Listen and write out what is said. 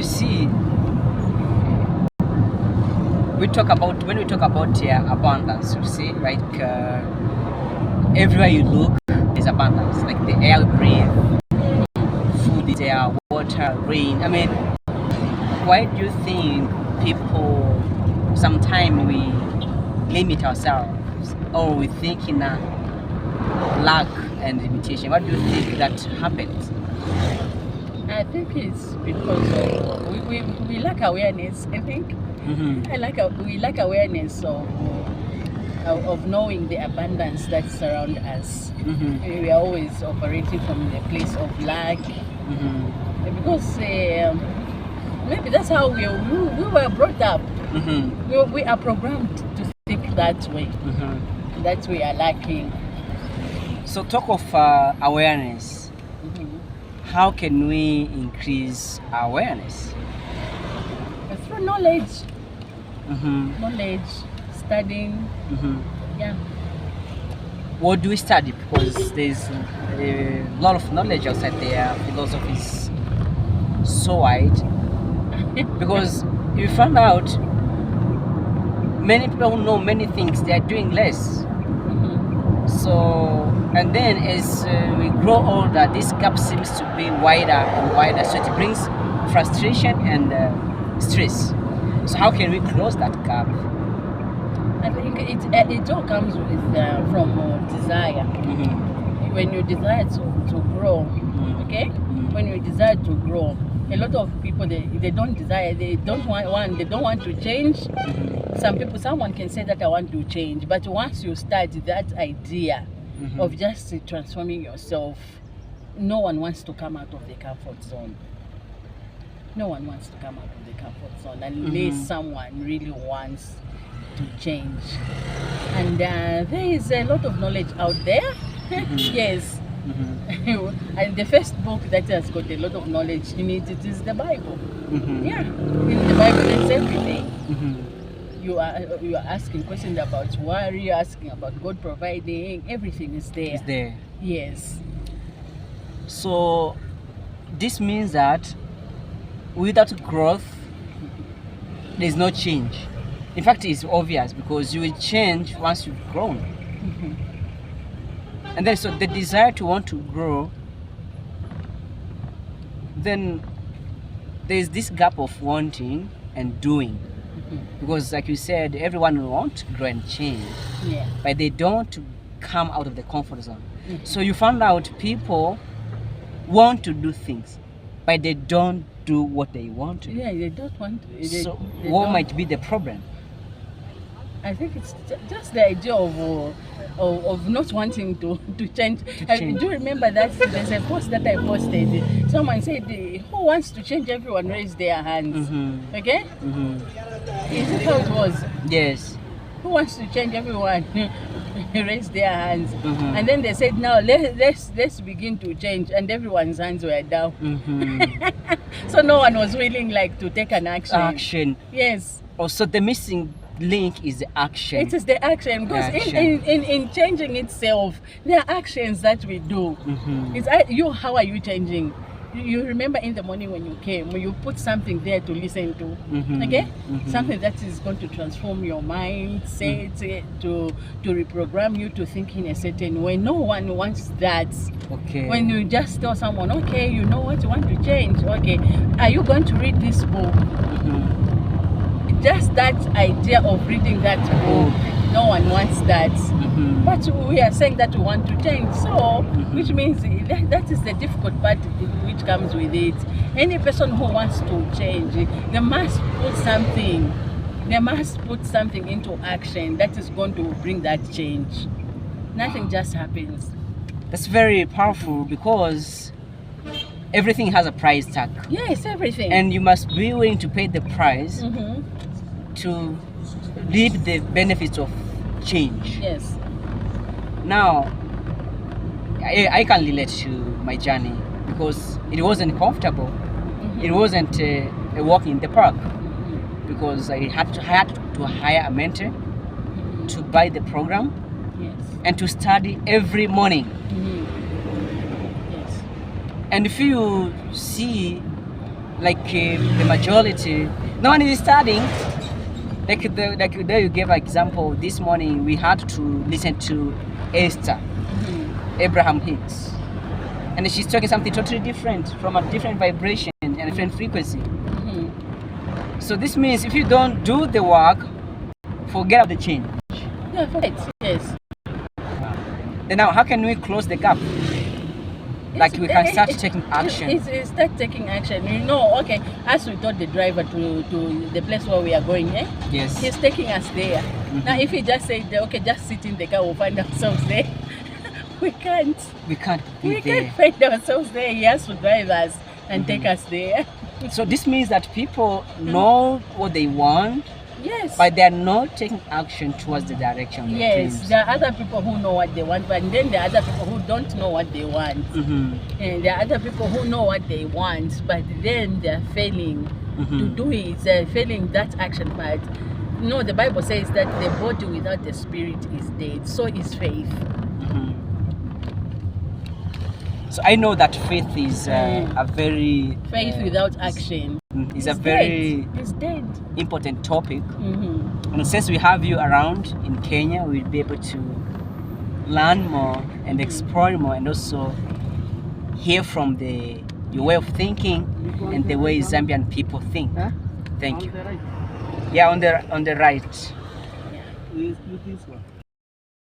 see, when we talk about abundance, you see, like everywhere you look, there's abundance. Like the air we breathe, food is there, water, rain. I mean, why do you think people sometimes we limit ourselves, or we think in a lack and limitation? What do you think that happens? I think it's because we lack awareness. I think we lack awareness of knowing the abundance that surrounds us. We are always operating from the place of lack, because maybe that's how we were brought up. We are programmed to think that way. That we are lacking. So talk of awareness. How can we increase awareness? Through knowledge. Knowledge, studying. Yeah. What do we study? Because there's a lot of knowledge outside there. Philosophy is so wide. Because you found out many people who know many things, they are doing less. So, and then as we grow older, this gap seems to be wider and wider. So it brings frustration and stress. So how can we close that gap? I think it all comes with from desire. When you desire to grow, okay? When you desire to grow, a lot of people they don't desire, they don't want to change. Someone can say that I want to change, but once you start that idea of just transforming yourself, no one wants to come out of the comfort zone. No one wants to come out of the comfort zone unless someone really wants to change. And there is a lot of knowledge out there. Yes. And the first book that has got a lot of knowledge in it is the Bible. Yeah, in the Bible there's everything. You are asking questions about worry, asking about God providing, everything is there. It's there. Yes. So this means that without growth, there's no change. In fact, it's obvious because you will change once you've grown. And then so the desire to want to grow, then there's this gap of wanting and doing. Because like you said, everyone wants to grow and change, but they don't come out of the comfort zone. So you found out people want to do things, but they don't do what they want to. Yeah, they don't want to. So what might be the problem? I think it's just the idea of not wanting to change. I do remember that there's a post that I posted. Someone said, who wants to change? Everyone raise their hands. Okay? Is it how it was? Yes. Who wants to change? Everyone raise their hands. And then they said, now let's begin to change. And everyone's hands were down. So no one was willing to take an action. Yes. Also the missing link is the action. It is the action, because in changing itself, there are actions that we do. It's how are you changing? You remember in the morning when you came, you put something there to listen to, okay? Something that is going to transform your mind, to reprogram you to think in a certain way. No one wants that. Okay. When you just tell someone, okay, you know what, you want to change, okay, are you going to read this book? Just that idea of reading that book, no one wants that. But we are saying that we want to change, so which means that is the difficult part which comes with it. Any person who wants to change, they must put something. They must put something into action that is going to bring that change. Nothing just happens. That's very powerful, because everything has a price tag. Yes, everything. And you must be willing to pay the price to reap the benefits of change. Yes. Now, I can relate to my journey, because it wasn't comfortable. It wasn't a walk in the park, because I had to hire a mentor to buy the program and to study every morning. Yes. And if you see the majority, no one is studying. Like there you gave an example. This morning we had to listen to Esther, Abraham Hicks, and she's talking something totally different from a different vibration and a different frequency. So this means if you don't do the work, forget the change. Yeah, forget. Yes. Then now, how can we close the gap? Like we can start taking action. It's start taking action. You know, okay, as we taught the driver to the place where we are going, Yes. he's taking us there. Now, if he just said, okay, just sit in the car, we'll find ourselves there. We can't. We can't be We there. can't find ourselves there. He has to drive us and take us there. So this means that people know what they want, Yes. but they are not taking action towards the direction of their Yes, dreams. there are other people who know what they want, but then there are other people who don't know what they want. And there are other people who know what they want, but then they're failing to do it. They're failing that action part. No, the Bible says that the body without the spirit is dead. So is faith. So I know that faith is a very Faith without action is is a very dead. It's dead. important topic. And since we have you around in Kenya, we'll be able to learn more and explore more, and also hear from your way of thinking and the way Zambian people think. Thank you. Yeah, on the right. With this one.